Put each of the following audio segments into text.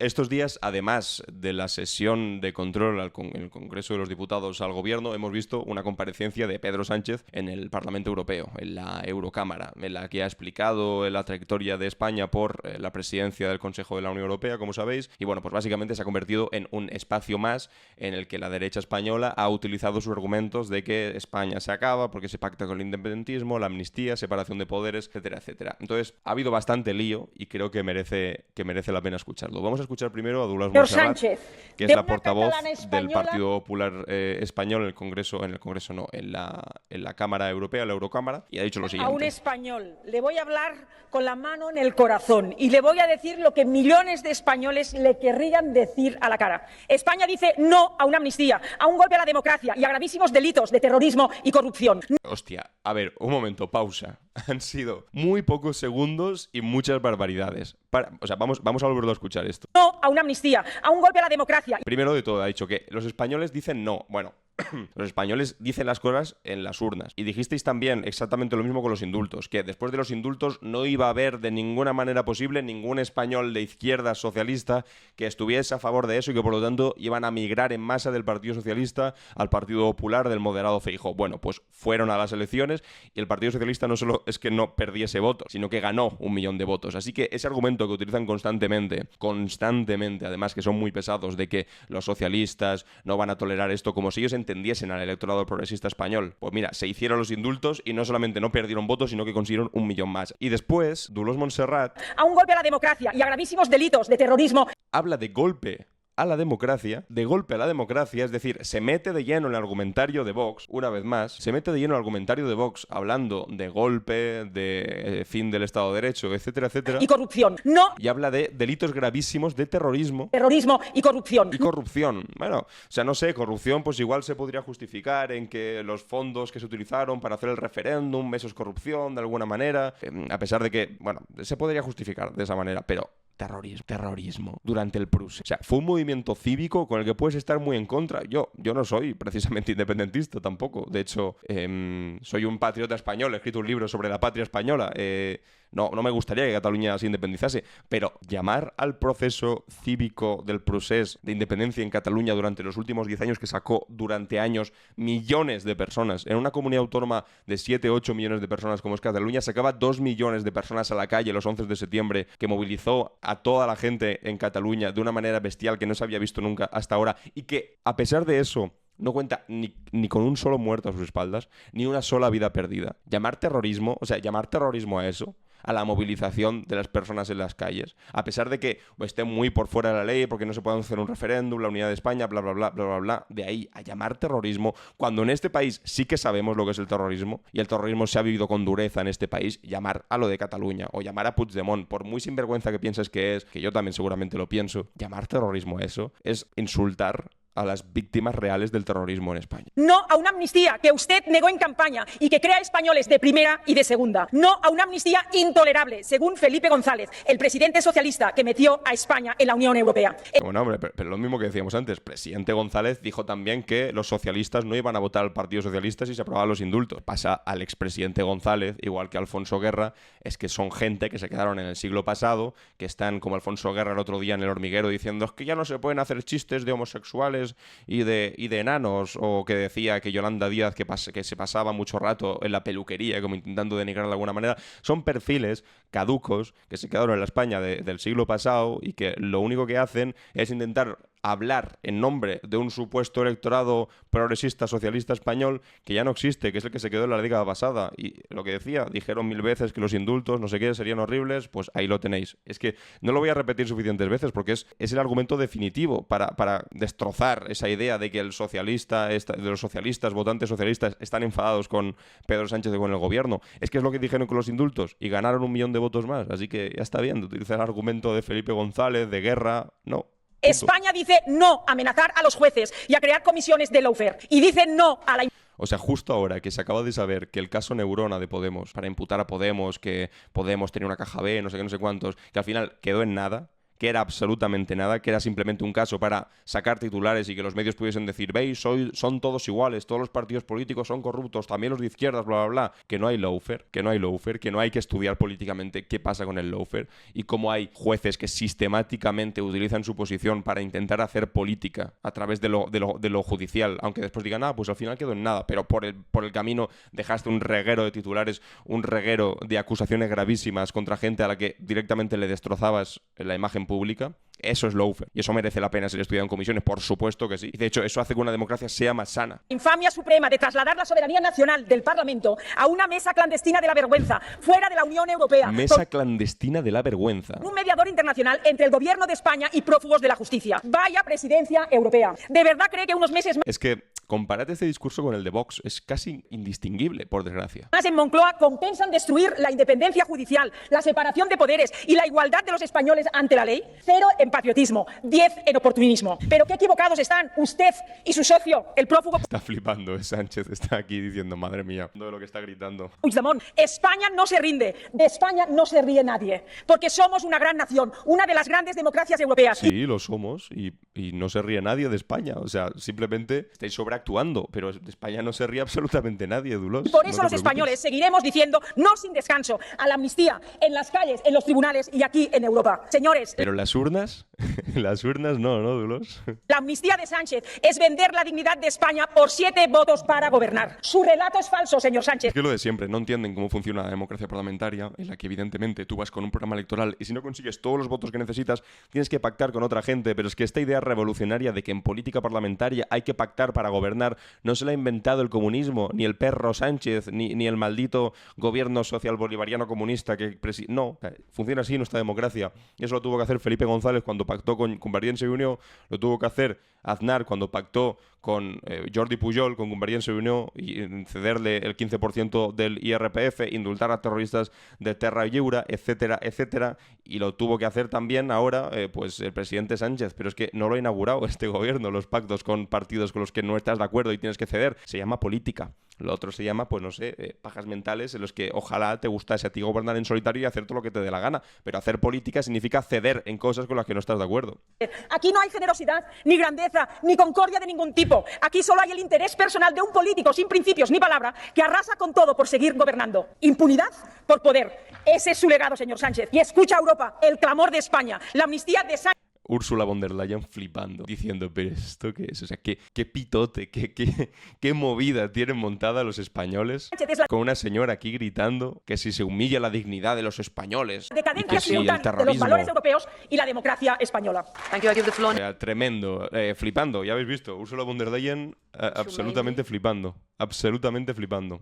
Estos días, además de la sesión de control en el Congreso de los Diputados al Gobierno, hemos visto una comparecencia de Pedro Sánchez en el Parlamento Europeo, en la Eurocámara, en la que ha explicado la trayectoria de España por la presidencia del Consejo de la Unión Europea, como sabéis, y bueno, pues básicamente se ha convertido en un espacio más en el que la derecha española ha utilizado sus argumentos de que España se acaba porque se pacta con el independentismo, la amnistía, separación de poderes, etcétera, etcétera. Entonces, ha habido bastante lío y creo que merece la pena escucharlo. Vamos a escuchar primero a Dolors Montserrat, que es la portavoz del Partido Popular Español en la Cámara Europea, la Eurocámara, y ha dicho lo siguiente. A un español le voy a hablar con la mano en el corazón y le voy a decir lo que millones de españoles le querrían decir a la cara. España dice no a una amnistía, a un golpe a la democracia y a gravísimos delitos de terrorismo y corrupción. Hostia, a ver, un momento, pausa. Han sido muy pocos segundos y muchas barbaridades. Vamos a volverlo a escuchar esto. No a una amnistía, a un golpe a la democracia. Primero de todo, ha dicho que los españoles dicen no. Bueno, los españoles dicen las cosas en las urnas. Y dijisteis también exactamente lo mismo con los indultos, que después de los indultos no iba a haber de ninguna manera posible ningún español de izquierda socialista que estuviese a favor de eso y que por lo tanto iban a migrar en masa del Partido Socialista al Partido Popular del moderado Feijóo. Bueno, pues fueron a las elecciones y el Partido Socialista no solo es que no perdiese votos, sino que ganó 1 millón de votos. Así que ese argumento que utilizan constantemente, además que son muy pesados, de que los socialistas no van a tolerar esto, como si ellos entendiesen al electorado progresista español. Pues mira, se hicieron los indultos y no solamente no perdieron votos, sino que consiguieron 1 millón más. Y después, Dolors Montserrat, a un golpe a la democracia y a gravísimos delitos de terrorismo, habla de golpe a la democracia, de golpe a la democracia, es decir, se mete de lleno en el argumentario de Vox, una vez más, se mete de lleno en el argumentario de Vox hablando de golpe, de fin del Estado de Derecho, etcétera, etcétera. Y corrupción. No. Y habla de delitos gravísimos de terrorismo. Terrorismo y corrupción. Y corrupción. Bueno, o sea, no sé, corrupción pues igual se podría justificar en que los fondos que se utilizaron para hacer el referéndum, eso es corrupción de alguna manera, a pesar de que, bueno, se podría justificar de esa manera, pero terrorismo durante el Prus. O sea, fue un movimiento cívico con el que puedes estar muy en contra. Yo no soy precisamente independentista tampoco. De hecho, soy un patriota español. He escrito un libro sobre la patria española. No me gustaría que Cataluña se independizase, pero llamar al proceso cívico del procés de independencia en Cataluña durante los últimos 10 años, que sacó durante años millones de personas, en una comunidad autónoma de 7-8 millones de personas como es Cataluña, sacaba 2 millones de personas a la calle los 11 de septiembre, que movilizó a toda la gente en Cataluña de una manera bestial que no se había visto nunca hasta ahora, y que, a pesar de eso, no cuenta ni con un solo muerto a sus espaldas, ni una sola vida perdida. Llamar terrorismo a eso, a la movilización de las personas en las calles, a pesar de que esté muy por fuera de la ley, porque no se puede hacer un referéndum, la unidad de España, bla, bla, bla, bla, bla, bla, de ahí a llamar terrorismo, cuando en este país sí que sabemos lo que es el terrorismo, y el terrorismo se ha vivido con dureza en este país, llamar a lo de Cataluña, o llamar a Puigdemont, por muy sinvergüenza que pienses que es, que yo también seguramente lo pienso, llamar terrorismo a eso es insultar a las víctimas reales del terrorismo en España. No a una amnistía que usted negó en campaña y que crea españoles de primera y de segunda. No a una amnistía intolerable, según Felipe González, el presidente socialista que metió a España en la Unión Europea. Bueno, hombre, pero lo mismo que decíamos antes. Presidente González dijo también que los socialistas no iban a votar al Partido Socialista si se aprobaban los indultos. Pasa al expresidente González, igual que Alfonso Guerra, es que son gente que se quedaron en el siglo pasado, que están como Alfonso Guerra el otro día en El Hormiguero diciendo es que ya no se pueden hacer chistes de homosexuales y de enanos, o que decía que Yolanda Díaz que se pasaba mucho rato en la peluquería como intentando denigrar de alguna manera. Son perfiles caducos que se quedaron en la España del siglo pasado y que lo único que hacen es intentar hablar en nombre de un supuesto electorado progresista socialista español que ya no existe, que es el que se quedó en la década pasada. Y lo que decía, dijeron 1000 veces que los indultos, no sé qué, serían horribles, pues ahí lo tenéis. Es que no lo voy a repetir suficientes veces porque es el argumento definitivo para destrozar esa idea de que de los socialistas, votantes socialistas, están enfadados con Pedro Sánchez y con el gobierno. Es que es lo que dijeron con los indultos y ganaron 1 millón de votos más. Así que ya está bien de utilizar el argumento de Felipe González, de Guerra, no. España dice no a amenazar a los jueces y a crear comisiones de lawfare. Y dice no a la... O sea, justo ahora que se acaba de saber que el caso Neurona de Podemos, para imputar a Podemos, que Podemos tenía una caja B, no sé qué, no sé cuántos, que al final quedó en nada, que era absolutamente nada, que era simplemente un caso para sacar titulares y que los medios pudiesen decir, veis, son todos iguales, todos los partidos políticos son corruptos, también los de izquierdas, bla, bla, bla, que no hay lawfare, que no hay que estudiar políticamente qué pasa con el lawfare y cómo hay jueces que sistemáticamente utilizan su posición para intentar hacer política a través de lo judicial, aunque después digan, pues al final quedó en nada, pero por el camino dejaste un reguero de titulares, un reguero de acusaciones gravísimas contra gente a la que directamente le destrozabas la imagen pública. Eso es lawfare. Y eso merece la pena ser estudiado en comisiones, por supuesto que sí. Y de hecho, eso hace que una democracia sea más sana. Infamia suprema de trasladar la soberanía nacional del Parlamento a una mesa clandestina de la vergüenza, fuera de la Unión Europea. Mesa clandestina de la vergüenza. Un mediador internacional entre el gobierno de España y prófugos de la justicia. Vaya presidencia europea. ¿De verdad cree que unos meses Es que comparate este discurso con el de Vox. Es casi indistinguible, por desgracia. más en Moncloa compensan destruir la independencia judicial, la separación de poderes y la igualdad de los españoles ante la ley? 0 en patriotismo, 10 en oportunismo. Pero qué equivocados están usted y su socio, el prófugo Está flipando, Sánchez está aquí diciendo, madre mía, de lo que está gritando. Puigdemont. España no se rinde, de España no se ríe nadie, porque somos una gran nación, una de las grandes democracias europeas. Sí, lo somos y no se ríe nadie de España. O sea, simplemente estáis sobreactuando, pero de España no se ríe absolutamente nadie, Dulos. Por eso los españoles seguiremos diciendo no sin descanso a la amnistía en las calles, en los tribunales y aquí en Europa. Señores, Pero las urnas, las urnas no, Dulos. la amnistía de Sánchez es vender la dignidad de España por 7 votos para gobernar. Su relato es falso, señor Sánchez. Es que lo de siempre, no entienden cómo funciona la democracia parlamentaria, en la que evidentemente tú vas con un programa electoral y si no consigues todos los votos que necesitas, tienes que pactar con otra gente, pero es que esta idea revolucionaria de que en política parlamentaria hay que pactar para gobernar, no se la ha inventado el comunismo, ni el perro Sánchez, ni el maldito gobierno social bolivariano comunista que no, funciona así nuestra democracia. Y eso lo tuvo que hacer Felipe González cuando pactó con Convergencia y Unió, lo tuvo que hacer Aznar cuando pactó con Jordi Pujol, con Convergencia y Unió, y cederle el 15% del IRPF, indultar a terroristas de Terra Lliure, etcétera, etcétera. Y lo tuvo que hacer también ahora pues el presidente Sánchez. Pero es que no lo ha inaugurado este gobierno, los pactos con partidos con los que no estás de acuerdo y tienes que ceder. Se llama política. Lo otro se llama, pues no sé, pajas mentales en los que ojalá te gustase a ti gobernar en solitario y hacer todo lo que te dé la gana. Pero hacer política significa ceder en cosas con las que no estás de acuerdo. Aquí no hay generosidad, ni grandeza, ni concordia de ningún tipo. Aquí solo hay el interés personal de un político sin principios ni palabra que arrasa con todo por seguir gobernando. Impunidad por poder. Ese es su legado, señor Sánchez. Y escucha a Europa, el clamor de España, la amnistía de Sánchez. Úrsula von der Leyen flipando, diciendo, pero ¿esto qué es? O sea, qué pitote, qué movida tienen montada los españoles con una señora aquí gritando que si se humilla la dignidad de los españoles, Decadencia y que si el simultánea de los terrorismo... valores europeos y la democracia española. Tremendo, flipando, ya habéis visto, Úrsula von der Leyen absolutamente flipando.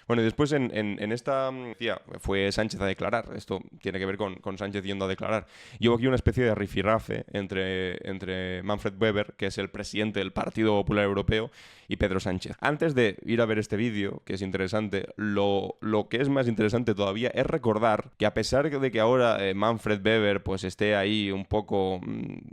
Bueno, y después en esta... Decía, fue Sánchez a declarar, esto tiene que ver con Sánchez yendo a declarar. Y hubo aquí una especie de rifirrafe entre Manfred Weber, que es el presidente del Partido Popular Europeo, y Pedro Sánchez. Antes de ir a ver este vídeo, que es interesante, lo que es más interesante todavía es recordar que a pesar de que ahora Manfred Weber pues esté ahí un poco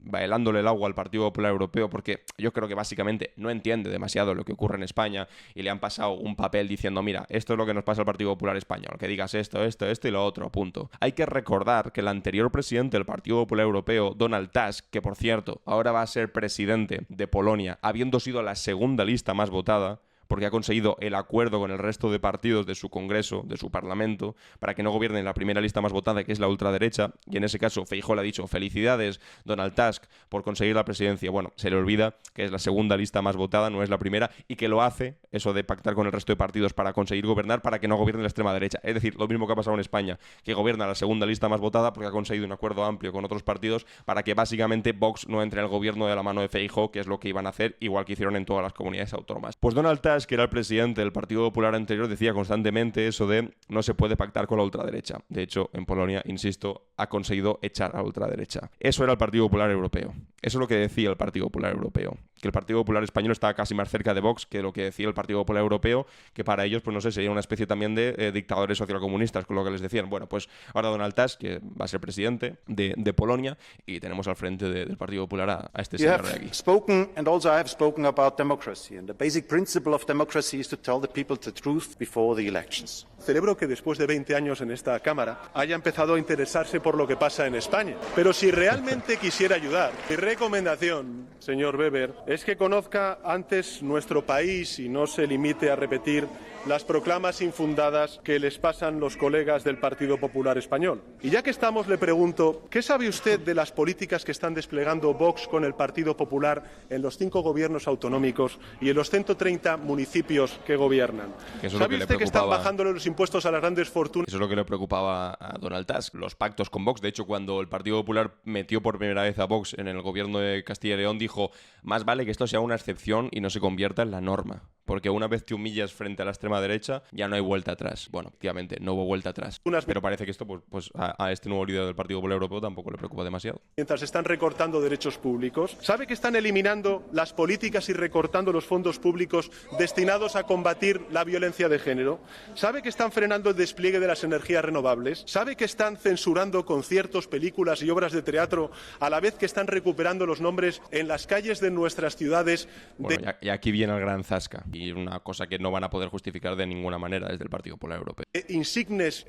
bailándole el agua al Partido Popular Europeo, porque yo creo que básicamente no entiende demasiado lo que ocurre en España y le han pasado un papel diciendo, mira, esto es lo que nos pasa al Partido Popular Español, que digas esto y lo otro, punto. Hay que recordar que el anterior presidente del Partido Popular Europeo, Donald Tusk, que por cierto ahora va a ser presidente de Polonia, habiendo sido la segunda lista más votada, porque ha conseguido el acuerdo con el resto de partidos de su Congreso, de su Parlamento, para que no gobiernen la primera lista más votada, que es la ultraderecha, y en ese caso Feijóo le ha dicho, felicidades Donald Tusk por conseguir la presidencia. Bueno, se le olvida que es la segunda lista más votada, no es la primera, y que lo hace, eso de pactar con el resto de partidos para conseguir gobernar, para que no gobierne la extrema derecha. Es decir, lo mismo que ha pasado en España, que gobierna la segunda lista más votada porque ha conseguido un acuerdo amplio con otros partidos para que básicamente Vox no entre en el gobierno de la mano de Feijóo, que es lo que iban a hacer, igual que hicieron en todas las comunidades autónomas. Pues Donald Tusk, que era el presidente del Partido Popular anterior, decía constantemente eso de no se puede pactar con la ultraderecha. De hecho, en Polonia, insisto, ha conseguido echar a la ultraderecha. Eso era el Partido Popular Europeo. Eso es lo que decía el Partido Popular Europeo. que el Partido Popular español estaba casi más cerca de Vox que lo que decía el Partido Popular Europeo, que para ellos, pues no sé, sería una especie también de dictadores socialcomunistas, con lo que les decían. Bueno, pues ahora Donald Tusk, que va a ser presidente de Polonia, y tenemos al frente del Partido Popular a este señor de aquí. Spoken, and also I have spoken about democracy, and the basic principle of democracy is to tell the people the truth before the elections. Celebro que después de 20 años en esta Cámara haya empezado a interesarse por lo que pasa en España. Pero si realmente quisiera ayudar, mi recomendación, señor Weber, es que conozca antes nuestro país y no se limite a repetir las proclamas infundadas que les pasan los colegas del Partido Popular Español. Y ya que estamos, le pregunto, ¿qué sabe usted de las políticas que están desplegando Vox con el Partido Popular en los 5 gobiernos autonómicos y en los 130 municipios que gobiernan? ¿Sabe usted que están bajándole los impuestos a las grandes fortunas? Eso es lo que le preocupaba a Donald Tusk, los pactos con Vox. De hecho, cuando el Partido Popular metió por primera vez a Vox en el gobierno de Castilla y León, dijo, más vale que esto sea una excepción y no se convierta en la norma. Porque una vez te humillas frente a la extrema derecha, ya no hay vuelta atrás. Bueno, efectivamente, no hubo vuelta atrás. Pero parece que esto pues a este nuevo líder del Partido Popular Europeo tampoco le preocupa demasiado. Mientras están recortando derechos públicos, ¿sabe que están eliminando las políticas y recortando los fondos públicos destinados a combatir la violencia de género? ¿Sabe que están frenando el despliegue de las energías renovables? ¿Sabe que están censurando conciertos, películas y obras de teatro a la vez que están recuperando los nombres en las calles de nuestras ciudades? Bueno, y aquí viene el gran zasca. Y una cosa que no van a poder justificar de ninguna manera desde el Partido Popular Europeo. Insignes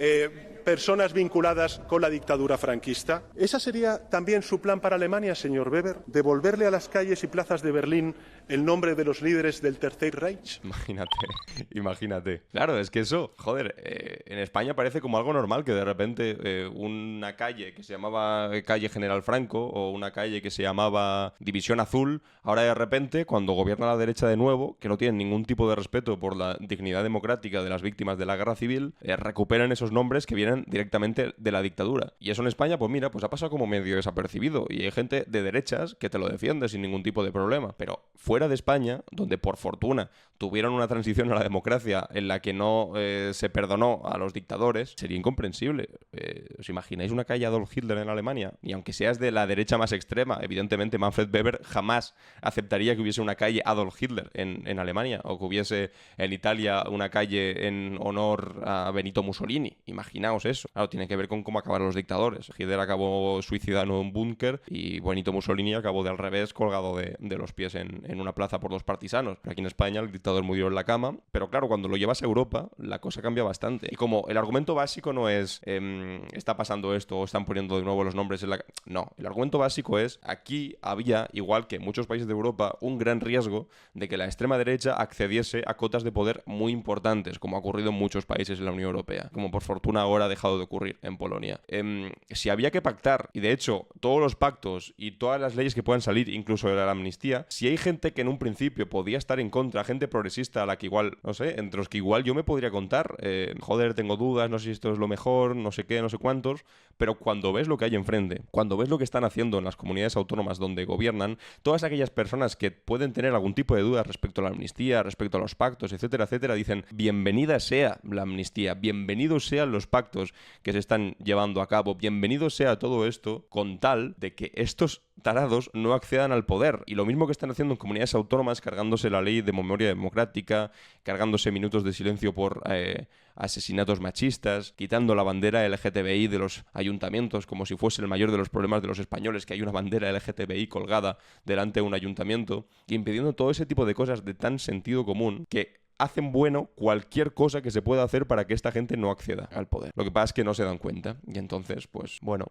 personas vinculadas con la dictadura franquista. ¿Esa sería también su plan para Alemania, señor Weber? ¿Devolverle a las calles y plazas de Berlín el nombre de los líderes del Tercer Reich? Imagínate. Claro, es que eso, joder, en España parece como algo normal que de repente una calle que se llamaba Calle General Franco o una calle que se llamaba División Azul, ahora de repente, cuando gobierna la derecha de nuevo, que no tienen ningún tipo de respeto por la dignidad democrática de las víctimas de la guerra civil, recuperan esos nombres que vienen directamente de la dictadura. Y eso en España, pues mira, pues ha pasado como medio desapercibido. Y hay gente de derechas que te lo defiende sin ningún tipo de problema. Pero fuera de España, donde por fortuna tuvieron una transición a la democracia en la que no se perdonó a los dictadores, sería incomprensible. ¿Os imagináis una calle Adolf Hitler en Alemania? Y aunque seas de la derecha más extrema, evidentemente Manfred Weber jamás aceptaría que hubiese una calle Adolf Hitler en Alemania, o que hubiese en Italia una calle en honor a Benito Mussolini. Imaginaos eso. Claro, tiene que ver con cómo acabaron los dictadores. Hitler acabó suicidado en un búnker y Benito Mussolini acabó de al revés, colgado de los pies en una plaza por los partisanos. Pero aquí en España el dictador murió en la cama. Pero claro, cuando lo llevas a Europa, la cosa cambia bastante. Y como el argumento básico no es está pasando esto o están poniendo de nuevo los nombres en la... No, el argumento básico es aquí había, igual que en muchos países de Europa, un gran riesgo de que la extrema derecha accediese a cotas de poder muy importantes, como ha ocurrido en muchos países de la Unión Europea, como por fortuna ahora ha dejado de ocurrir en Polonia. Si había que pactar, y de hecho todos los pactos y todas las leyes que puedan salir, incluso de la amnistía, si hay gente que en un principio podía estar en contra, gente progresista a la que igual, no sé, entre los que igual yo me podría contar, joder, tengo dudas, no sé si esto es lo mejor, no sé qué, no sé cuántos, pero cuando ves lo que hay enfrente, cuando ves lo que están haciendo en las comunidades autónomas donde gobiernan, todas aquellas personas que pueden tener algún tipo de dudas respecto a la amnistía, respecto a los pactos, etcétera, etcétera, dicen, bienvenida sea la amnistía, bienvenidos sean los pactos que se están llevando a cabo, bienvenido sea todo esto, con tal de que estos tarados no accedan al poder. Y lo mismo que están haciendo en comunidades autónomas, cargándose la ley de memoria democrática, cargándose minutos de silencio por asesinatos machistas, quitando la bandera LGTBI de los ayuntamientos como si fuese el mayor de los problemas de los españoles, que hay una bandera LGTBI colgada delante de un ayuntamiento, y impidiendo todo ese tipo de cosas de tan sentido común que hacen bueno cualquier cosa que se pueda hacer para que esta gente no acceda al poder. Lo que pasa es que no se dan cuenta y entonces, pues bueno,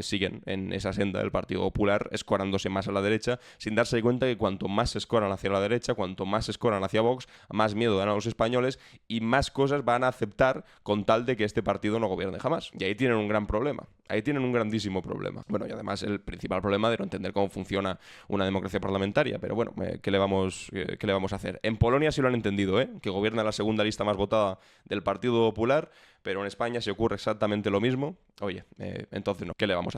siguen en esa senda del Partido Popular, escorándose más a la derecha, sin darse cuenta que cuanto más se escoran hacia la derecha, cuanto más se escoran hacia Vox, más miedo dan a los españoles y más cosas van a aceptar con tal de que este partido no gobierne jamás. Y ahí tienen un gran problema. Ahí tienen un grandísimo problema. Bueno, y además el principal problema de no entender cómo funciona una democracia parlamentaria. Pero bueno, ¿qué le vamos a hacer? En Polonia sí lo han entendido, que gobierna la segunda lista más votada del Partido Popular, pero en España si ocurre exactamente lo mismo, oye, entonces no, ¿qué le vamos a hacer?